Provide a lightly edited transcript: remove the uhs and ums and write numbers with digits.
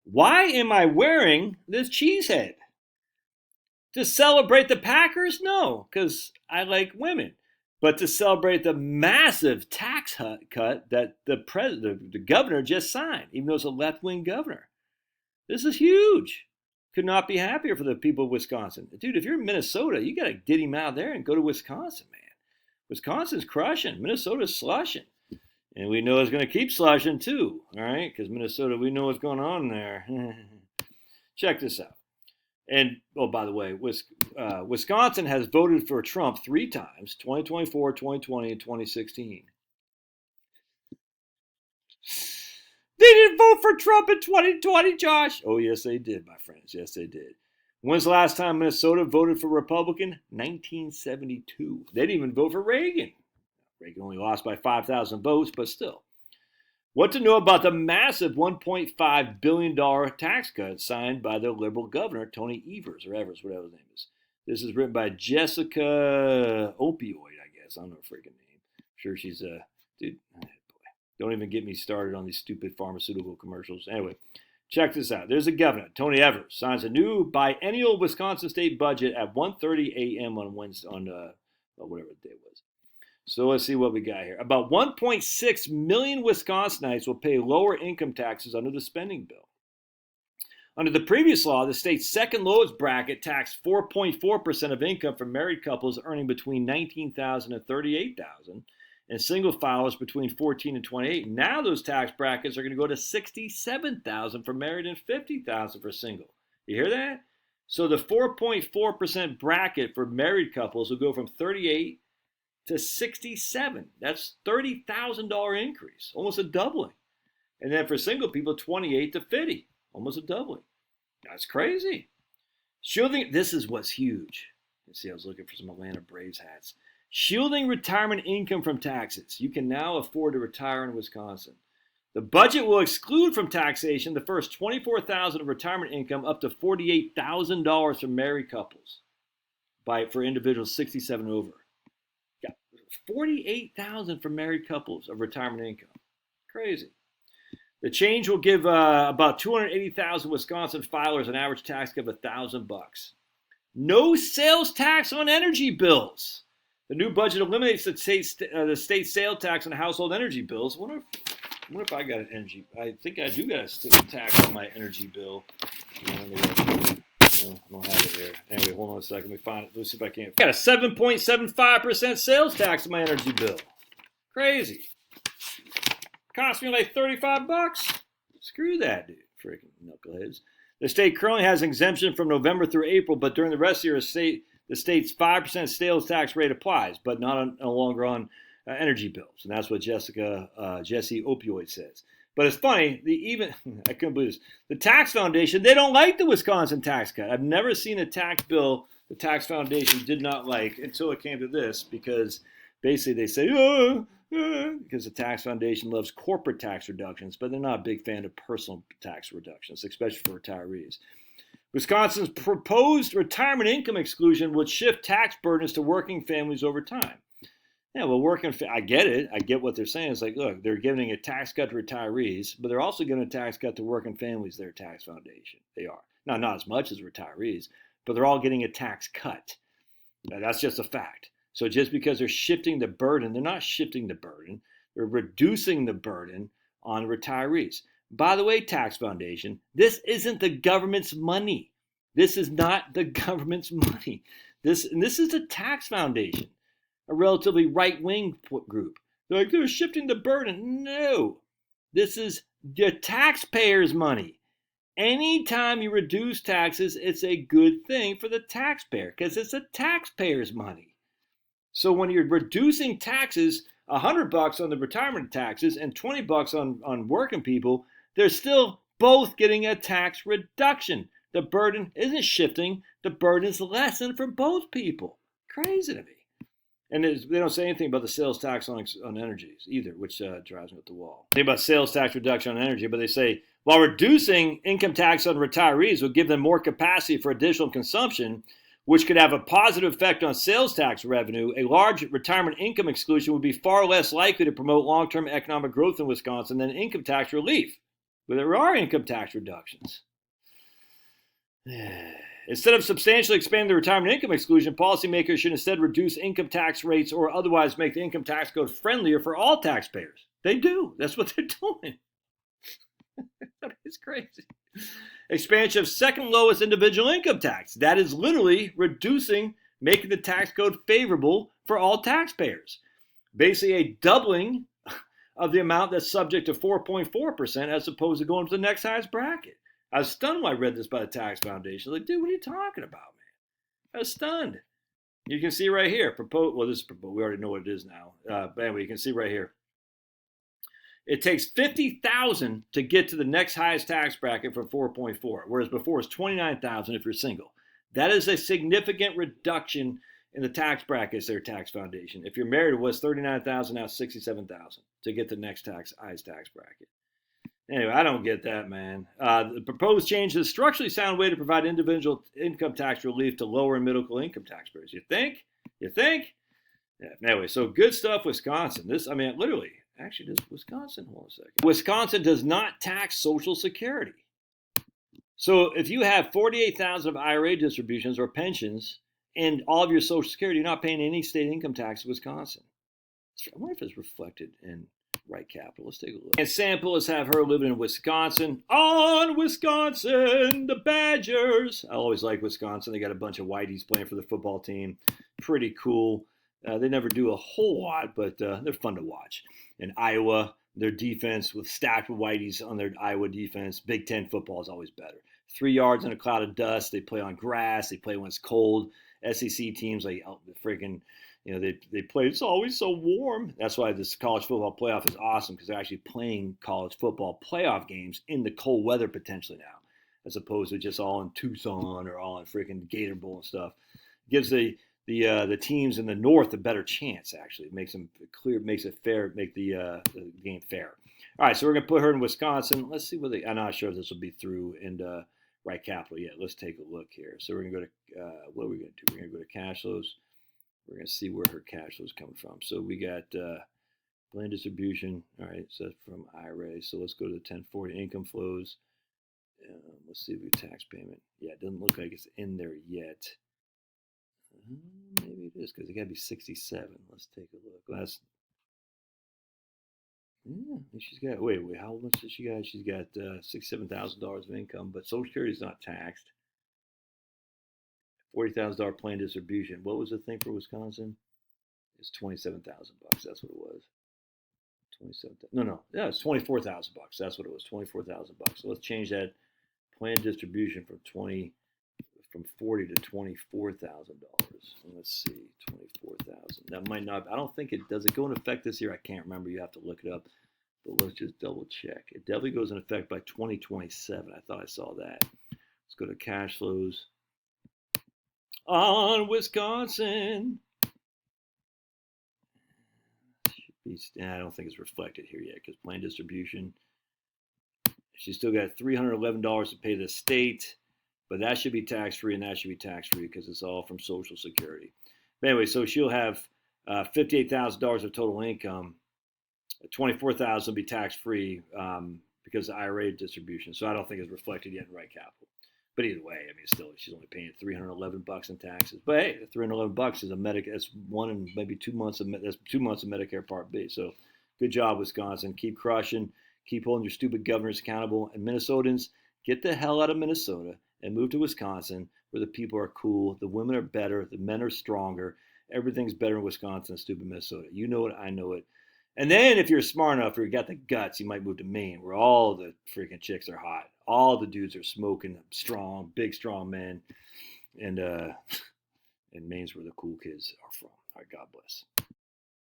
Why am I wearing this cheese head? To celebrate the Packers? No, because I like women. But to celebrate the massive tax cut that the governor just signed, even though it's a left-wing governor. This is huge. Could not be happier for the people of Wisconsin. Dude, if you're in Minnesota, you got to get him out there and go to Wisconsin, man. Wisconsin's crushing. Minnesota's slushing. And we know it's going to keep slushing too, all right? Because Minnesota, we know what's going on there. Check this out. And, oh, by the way, Wisconsin has voted for Trump 3 times, 2024, 2020, and 2016. They didn't vote for Trump in 2020, Josh. Oh, yes, they did, my friends. Yes, they did. When's the last time Minnesota voted for Republican? 1972. They didn't even vote for Reagan. Reagan only lost by 5,000 votes, but still. What to know about the massive $1.5 billion tax cut signed by the liberal governor, Tony Evers, or Evers, whatever his name is. This is written by Jessica Opioid, I guess. I don't know her freaking name. I'm sure she's a, dude, boy. Don't even get me started on these stupid pharmaceutical commercials. Anyway, check this out. There's a governor, Tony Evers, signs a new biennial Wisconsin state budget at 1:30 a.m. on Wednesday, on whatever the day was. So let's see what we got here. About 1.6 million Wisconsinites will pay lower income taxes under the spending bill. Under the previous law, the state's second lowest bracket taxed 4.4% of income for married couples earning between $19,000 and $38,000, and single filers between $14,000 and $28,000. Now those tax brackets are going to go to $67,000 for married and $50,000 for single. You hear that? So the 4.4% bracket for married couples will go from $38,000 to 67. That's $30,000 increase, almost a doubling. And then for single people, 28 to 50, almost a doubling. That's crazy. Shielding, this is what's huge. Let's see, I was looking for some Atlanta Braves hats. Shielding retirement income from taxes. You can now afford to retire in Wisconsin. The budget will exclude from taxation the first $24,000 of retirement income up to $48,000 for married couples for individuals 67 and over. $48,000 for married couples of retirement income. Crazy. The change will give about 280,000 Wisconsin filers an average tax cut of $1,000. No sales tax on energy bills. The new budget eliminates the state sales tax on household energy bills. I wonder if I got an energy. I think I do got a tax on my energy bill. I don't have it here. Anyway, hold on a second. Let me find it. Let's see if I can. I got a 7.75% sales tax on my energy bill. Crazy. Cost me like $35. Screw that, dude. Freaking knuckleheads. The state currently has an exemption from November through April, but during the rest of the year, the state's 5% sales tax rate applies, but no longer on energy bills. And that's what Jesse Opioid says. But it's funny, I couldn't believe this. The Tax Foundation, they don't like the Wisconsin tax cut. I've never seen a tax bill the Tax Foundation did not like until it came to this, because basically they say, because the Tax Foundation loves corporate tax reductions, but they're not a big fan of personal tax reductions, especially for retirees. Wisconsin's proposed retirement income exclusion would shift tax burdens to working families over time. Yeah, well, I get it. I get what they're saying. It's like, look, they're giving a tax cut to retirees, but they're also giving a tax cut to working families, their tax foundation. They are. Now, not as much as retirees, but they're all getting a tax cut. Now, that's just a fact. So just because they're shifting the burden, they're not shifting the burden. They're reducing the burden on retirees. By the way, Tax Foundation, this isn't the government's money. This is not the government's money. This is the Tax Foundation, a relatively right-wing group. They're like, they're shifting the burden. No, this is the taxpayers' money. Anytime you reduce taxes, it's a good thing for the taxpayer because it's the taxpayers' money. So when you're reducing taxes, $100 on the retirement taxes and $20 on working people, they're still both getting a tax reduction. The burden isn't shifting. The burden is lessened for both people. Crazy to me. And they don't say anything about the sales tax on energies either, which drives me up the wall. They say about sales tax reduction on energy, but they say, while reducing income tax on retirees will give them more capacity for additional consumption, which could have a positive effect on sales tax revenue, a large retirement income exclusion would be far less likely to promote long-term economic growth in Wisconsin than income tax relief. But there are income tax reductions. Instead of substantially expanding the retirement income exclusion, policymakers should instead reduce income tax rates or otherwise make the income tax code friendlier for all taxpayers. They do. That's what they're doing. It's crazy. Expansion of second lowest individual income tax. That is literally reducing, making the tax code favorable for all taxpayers. Basically a doubling of the amount that's subject to 4.4% as opposed to going to the next highest bracket. I was stunned when I read this by the Tax Foundation. Like, dude, what are you talking about, man? I was stunned. You can see right here, well, this is proposed. We already know what it is now. But anyway, you can see right here. It takes $50,000 to get to the next highest tax bracket for 4.4, whereas before it's $29,000 if you're single. That is a significant reduction in the tax brackets there, Tax Foundation. If you're married, it was $39,000, now $67,000 to get the next highest tax bracket. Anyway, I don't get that, man. The proposed change is a structurally sound way to provide individual income tax relief to lower and middle income taxpayers. You think? You think? Yeah. Anyway, so good stuff, Wisconsin. This, I mean, literally, actually, this Wisconsin, hold on a second. Wisconsin does not tax Social Security. So if you have $48,000 of IRA distributions or pensions and all of your Social Security, you're not paying any state income tax in Wisconsin. I wonder if it's reflected in Right Capital. Let's take a look. And sample is have her living in Wisconsin. On Wisconsin, the Badgers. I always like Wisconsin. They got a bunch of whiteys playing for the football team. Pretty cool. They never do a whole lot, but they're fun to watch. In Iowa, their defense with stacked with whiteys on their Iowa defense. Big Ten football is always better. 3 yards in a cloud of dust. They play on grass. They play when it's cold. SEC teams like freaking, they play. It's always so warm. That's why this college football playoff is awesome because they're actually playing college football playoff games in the cold weather potentially now, as opposed to just all in Tucson or all in freaking Gator Bowl and stuff. It gives the teams in the North a better chance. Actually, it makes them clear, makes it fair, make the game fair. All right, so we're gonna put her in Wisconsin. Let's see what I'm not sure if this will be through in Right Capital yet. Let's take a look here. So we're gonna go to what are we gonna do? We're gonna go to cash flows. We're gonna see where her cash flows coming from. So we got plan distribution. All right, so that's from IRA. So let's go to the 1040 income flows. Let's see if we tax payment. Yeah, it doesn't look like it's in there yet. Maybe it is because it got to be 67. Let's take a look. She's got, wait, how much does she got? She's got $67,000 of income, but Social Security is not taxed. $40,000 plan distribution. What was the thing for Wisconsin? It's $27,000. That's what it was. 27. No. Yeah, it's $24,000. That's what it was. $24,000. So let's change that plan distribution from $40,000 to $24,000. Let's see, $24,000. That might not. I don't think it does. It go in effect this year? I can't remember. You have to look it up. But let's just double check. It definitely goes in effect by 2027. I thought I saw that. Let's go to cash flows. On Wisconsin. I don't think it's reflected here yet because plan distribution. She's still got $311 to pay the state. But that should be tax-free, and that should be tax-free because it's all from Social Security. But anyway, so she'll have $58,000 of total income. $24,000 will be tax-free because of IRA distribution. So I don't think it's reflected yet in Right Capital. But either way, I mean, still, she's only paying $311 in taxes. But hey, $311 is a Medicare. That's 1 and maybe 2 months of that's 2 months of Medicare Part B. So good job, Wisconsin. Keep crushing. Keep holding your stupid governors accountable. And Minnesotans, get the hell out of Minnesota and move to Wisconsin where the people are cool, the women are better, the men are stronger. Everything's better in Wisconsin than stupid Minnesota. You know it, I know it. And then if you're smart enough or you got the guts, you might move to Maine where all the freaking chicks are hot. All the dudes are smoking, strong, big, strong men. And Maine's where the cool kids are from. All right, God bless.